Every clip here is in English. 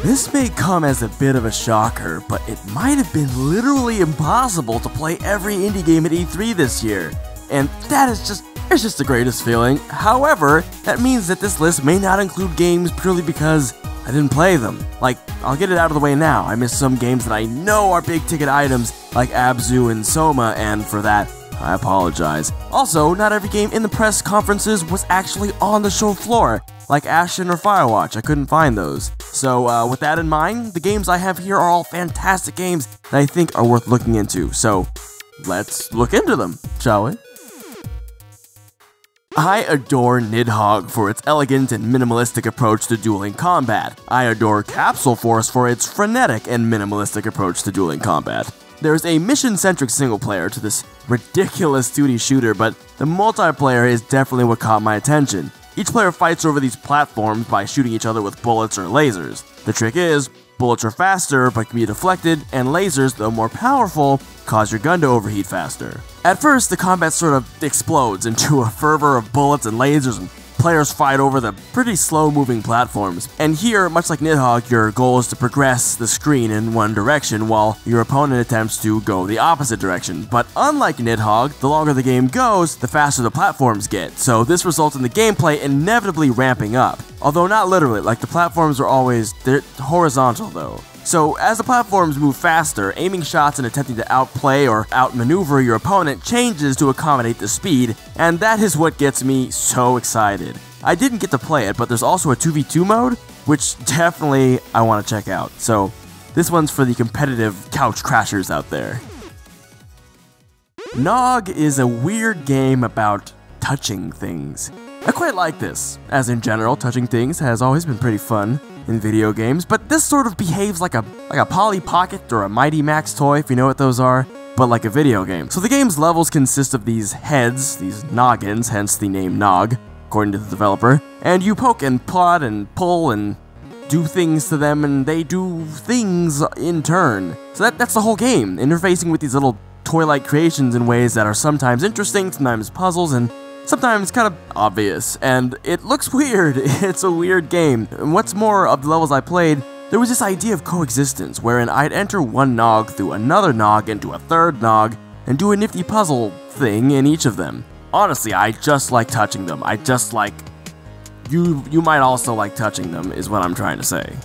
This may come as a bit of a shocker, but it might have been literally impossible to play every indie game at E3 this year. And that is just the greatest feeling. However, that means that this list may not include games purely because I didn't play them. Like, I'll get it out of the way now. I missed some games that I know are big ticket items, like Abzu and Soma, and for that, I apologize. Also, not every game in the press conferences was actually on the show floor, like Ashen or Firewatch. I couldn't find those. So, with that in mind, the games I have here are all fantastic games that I think are worth looking into. So, let's look into them, shall we? I adore Nidhogg for its elegant and minimalistic approach to dueling combat. I adore Capsule Force for its frenetic and minimalistic approach to dueling combat. There's a mission-centric single-player to this ridiculous 2D shooter, but the multiplayer is definitely what caught my attention. Each player fights over these platforms by shooting each other with bullets or lasers. The trick is, bullets are faster but can be deflected, and lasers, though more powerful, cause your gun to overheat faster. At first, the combat sort of explodes into a fervor of bullets and lasers, and players fight over the pretty slow-moving platforms. And here, much like Nidhogg, your goal is to progress the screen in one direction while your opponent attempts to go the opposite direction. But unlike Nidhogg, the longer the game goes, the faster the platforms get, so this results in the gameplay inevitably ramping up. Although not literally, like the platforms are they're horizontal though. So, as the platforms move faster, aiming shots and attempting to outplay or outmaneuver your opponent changes to accommodate the speed, and that is what gets me so excited. I didn't get to play it, but there's also a 2v2 mode, which definitely I want to check out. So, this one's for the competitive couch crashers out there. Gnog is a weird game about touching things. I quite like this, as in general, touching things has always been pretty fun in video games, but this sort of behaves like a Polly Pocket or a Mighty Max toy, if you know what those are, but like a video game. So the game's levels consist of these heads, these noggins, hence the name Gnog, according to the developer, and you poke and prod and pull and do things to them, and they do things in turn. So that's the whole game, interfacing with these little toy-like creations in ways that are sometimes interesting, sometimes puzzles, and sometimes kind of obvious, and it looks weird. It's a weird game. And what's more, of the levels I played, there was this idea of coexistence, wherein I'd enter one Gnog through another Gnog into a third Gnog, and do a nifty puzzle thing in each of them. Honestly, I just like touching them. I just like... You might also like touching them, is what I'm trying to say.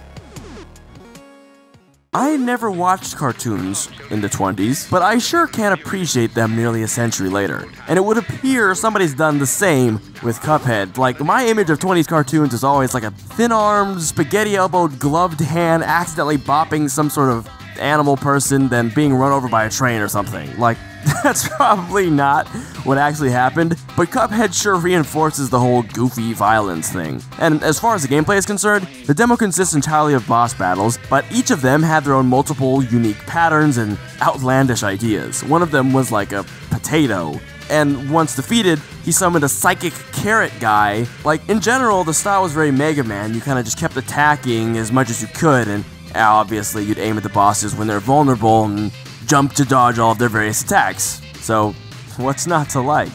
I never watched cartoons in the 20s, but I sure can appreciate them nearly a century later. And it would appear somebody's done the same with Cuphead. Like, my image of 20s cartoons is always like a thin-armed, spaghetti-elbowed, gloved hand accidentally bopping some sort of animal person, then being run over by a train or something. Like, that's probably not what actually happened, but Cuphead sure reinforces the whole goofy violence thing. And as far as the gameplay is concerned, the demo consists entirely of boss battles, but each of them had their own multiple unique patterns and outlandish ideas. One of them was like a potato, and once defeated, he summoned a psychic carrot guy. Like, in general, the style was very Mega Man. You kind of just kept attacking as much as you could, and obviously you'd aim at the bosses when they're vulnerable and jump to dodge all of their various attacks. So, what's not to like?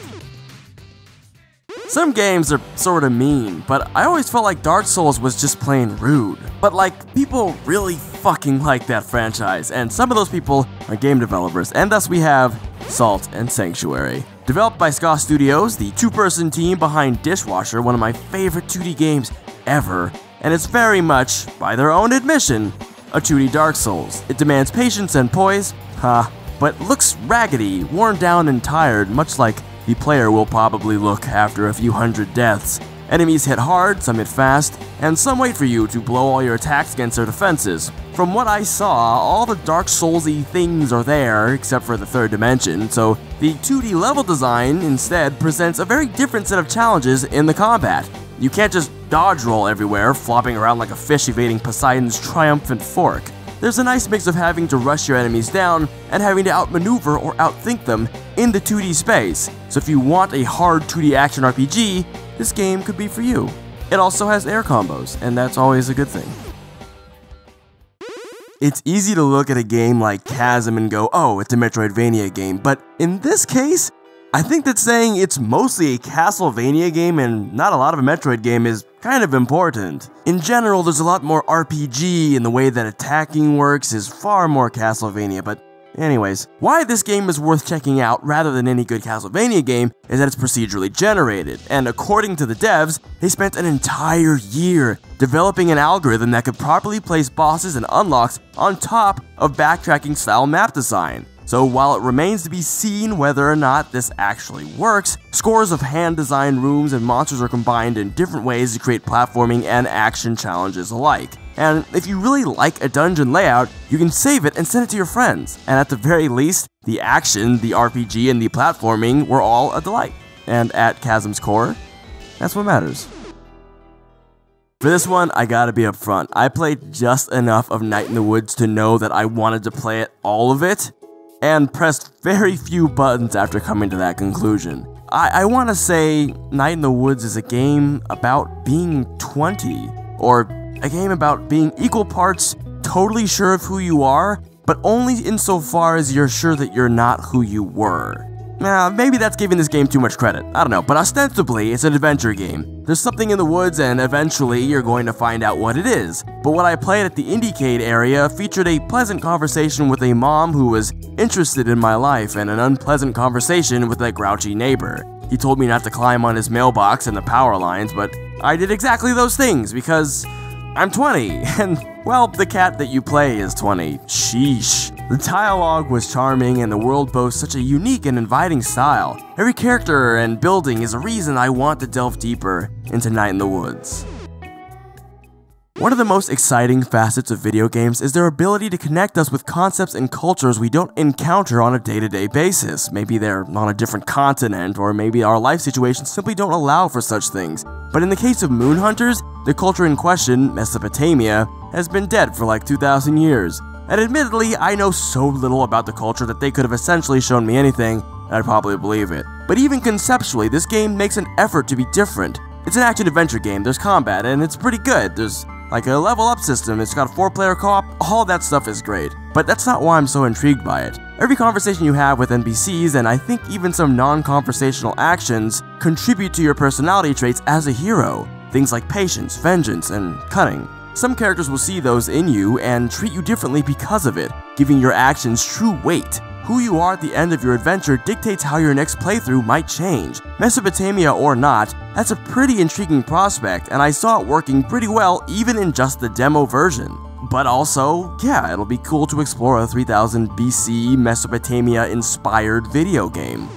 Some games are sorta mean, but I always felt like Dark Souls was just plain rude. But like, people really fucking like that franchise, and some of those people are game developers, and thus we have Salt and Sanctuary. Developed by Ska Studios, the two-person team behind Dishwasher, one of my favorite 2D games ever, and it's very much, by their own admission, a 2D Dark Souls. It demands patience and poise, but looks raggedy, worn down and tired, much like the player will probably look after a few hundred deaths. Enemies hit hard, some hit fast, and some wait for you to blow all your attacks against their defenses. From what I saw, all the Dark Souls-y things are there, except for the third dimension, so the 2D level design instead presents a very different set of challenges in the combat. You can't just dodge roll everywhere, flopping around like a fish evading Poseidon's triumphant fork. There's a nice mix of having to rush your enemies down and having to outmaneuver or outthink them in the 2D space. So if you want a hard 2D action RPG, this game could be for you. It also has air combos, and that's always a good thing. It's easy to look at a game like Chasm and go, oh, it's a Metroidvania game, but in this case, I think that saying it's mostly a Castlevania game and not a lot of a Metroid game is kind of important. In general, there's a lot more RPG, and the way that attacking works is far more Castlevania, but anyways, why this game is worth checking out rather than any good Castlevania game is that it's procedurally generated, and according to the devs, they spent an entire year developing an algorithm that could properly place bosses and unlocks on top of backtracking style map design. So while it remains to be seen whether or not this actually works, scores of hand-designed rooms and monsters are combined in different ways to create platforming and action challenges alike. And if you really like a dungeon layout, you can save it and send it to your friends. And at the very least, the action, the RPG, and the platforming were all a delight. And at Chasm's core, that's what matters. For this one, I gotta be upfront. I played just enough of Night in the Woods to know that I wanted to play it, all of it, and pressed very few buttons after coming to that conclusion. I want to say Night in the Woods is a game about being 20, or a game about being equal parts totally sure of who you are, but only insofar as you're sure that you're not who you were. Maybe that's giving this game too much credit, I don't know, but ostensibly it's an adventure game. There's something in the woods and eventually you're going to find out what it is. But what I played at the Indiecade area featured a pleasant conversation with a mom who was interested in my life and an unpleasant conversation with a grouchy neighbor. He told me not to climb on his mailbox and the power lines, but I did exactly those things because I'm 20, and, well, the cat that you play is 20. Sheesh. The dialogue was charming, and the world boasts such a unique and inviting style. Every character and building is a reason I want to delve deeper into Night in the Woods. One of the most exciting facets of video games is their ability to connect us with concepts and cultures we don't encounter on a day-to-day basis. Maybe they're on a different continent, or maybe our life situations simply don't allow for such things. But in the case of Moon Hunters, the culture in question, Mesopotamia, has been dead for like 2,000 years. And admittedly, I know so little about the culture that they could have essentially shown me anything, and I'd probably believe it. But even conceptually, this game makes an effort to be different. It's an action-adventure game, there's combat, and it's pretty good. There's like a level-up system, it's got a 4-player co-op, all that stuff is great. But that's not why I'm so intrigued by it. Every conversation you have with NPCs, and I think even some non-conversational actions, contribute to your personality traits as a hero. Things like patience, vengeance, and cunning. Some characters will see those in you and treat you differently because of it, giving your actions true weight. Who you are at the end of your adventure dictates how your next playthrough might change. Mesopotamia or not, that's a pretty intriguing prospect, and I saw it working pretty well even in just the demo version. But also, yeah, it'll be cool to explore a 3000 BC Mesopotamia-inspired video game.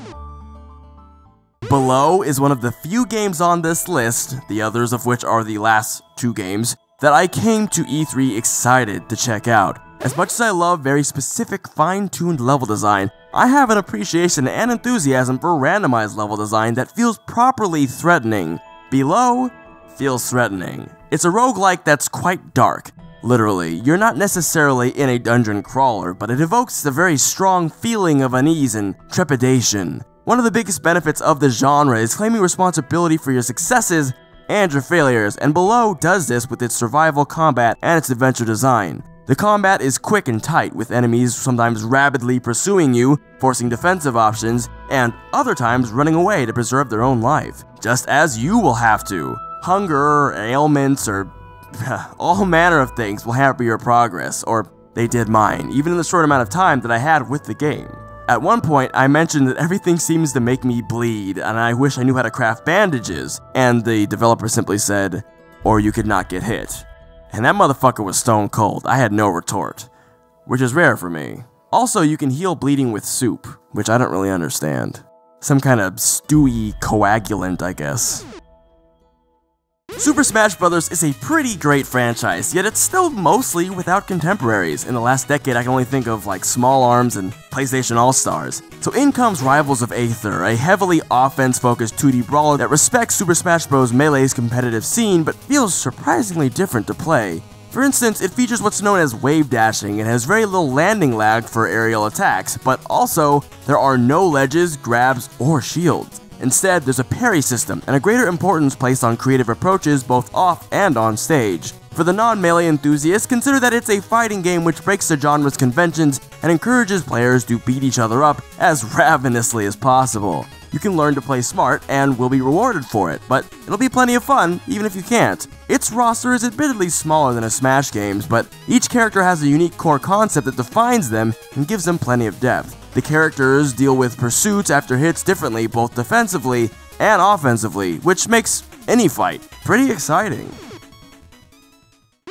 Below is one of the few games on this list, the others of which are the last 2 games, that I came to E3 excited to check out. As much as I love very specific, fine-tuned level design, I have an appreciation and enthusiasm for randomized level design that feels properly threatening. Below feels threatening. It's a roguelike that's quite dark. Literally, you're not necessarily in a dungeon crawler, but it evokes a very strong feeling of unease and trepidation. One of the biggest benefits of the genre is claiming responsibility for your successes and your failures, and Below does this with its survival combat and its adventure design. The combat is quick and tight, with enemies sometimes rapidly pursuing you, forcing defensive options, and other times running away to preserve their own life, just as you will have to. Hunger, ailments, or all manner of things will hamper your progress, or they did mine, even in the short amount of time that I had with the game. At one point, I mentioned that everything seems to make me bleed, and I wish I knew how to craft bandages, and the developer simply said, or you could not get hit. And that motherfucker was stone cold. I had no retort, which is rare for me. Also, you can heal bleeding with soup, which I don't really understand. Some kind of stewy coagulant, I guess. Super Smash Bros. Is a pretty great franchise, yet it's still mostly without contemporaries. In the last decade, I can only think of like Small Arms and PlayStation All-Stars. So in comes Rivals of Aether, a heavily offense-focused 2D brawler that respects Super Smash Bros. Melee's competitive scene, but feels surprisingly different to play. For instance, it features what's known as wave dashing and has very little landing lag for aerial attacks, but also, there are no ledges, grabs, or shields. Instead, there's a parry system, and a greater importance placed on creative approaches both off and on stage. For the non-melee enthusiasts, consider that it's a fighting game which breaks the genre's conventions and encourages players to beat each other up as ravenously as possible. You can learn to play smart and will be rewarded for it, but it'll be plenty of fun even if you can't. Its roster is admittedly smaller than a Smash game's, but each character has a unique core concept that defines them and gives them plenty of depth. The characters deal with pursuits after hits differently both defensively and offensively, which makes any fight pretty exciting.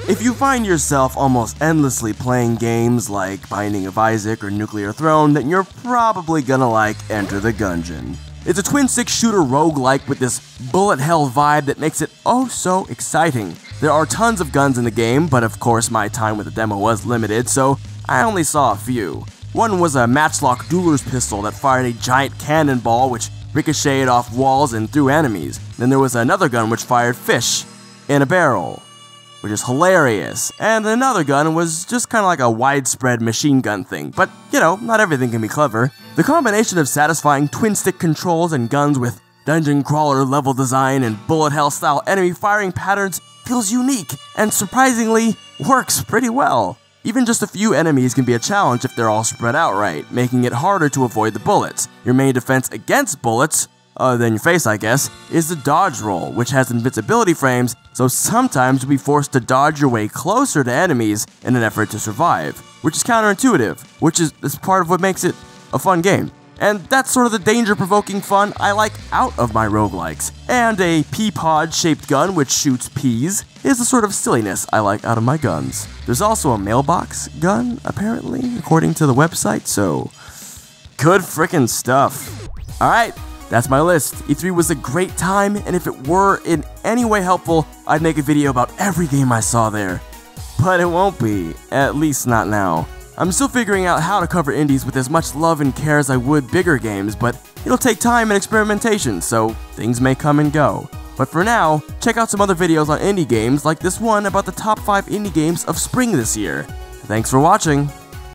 If you find yourself almost endlessly playing games like Binding of Isaac or Nuclear Throne, then you're probably gonna like Enter the Gungeon. It's a twin-stick shooter roguelike with this bullet hell vibe that makes it oh so exciting. There are tons of guns in the game, but of course my time with the demo was limited, so I only saw a few. One was a matchlock dueler's pistol that fired a giant cannonball which ricocheted off walls and through enemies. Then there was another gun which fired fish in a barrel, which is hilarious. And another gun was just kind of like a widespread machine gun thing, but you know, not everything can be clever. The combination of satisfying twin-stick controls and guns with dungeon crawler level design and bullet hell style enemy firing patterns feels unique and surprisingly works pretty well. Even just a few enemies can be a challenge if they're all spread out right, making it harder to avoid the bullets. Your main defense against bullets, other than your face I guess, is the dodge roll, which has invincibility frames, so sometimes you'll be forced to dodge your way closer to enemies in an effort to survive, which is counterintuitive, which is part of what makes it a fun game. And that's sort of the danger-provoking fun I like out of my roguelikes. And a pea-pod-shaped gun which shoots peas is the sort of silliness I like out of my guns. There's also a mailbox gun, apparently, according to the website, so good frickin' stuff. Alright, that's my list. E3 was a great time, and if it were in any way helpful, I'd make a video about every game I saw there. But it won't be, at least not now. I'm still figuring out how to cover indies with as much love and care as I would bigger games, but it'll take time and experimentation, so things may come and go. But for now, check out some other videos on indie games like this one about the top 5 indie games of spring this year. Thanks for watching!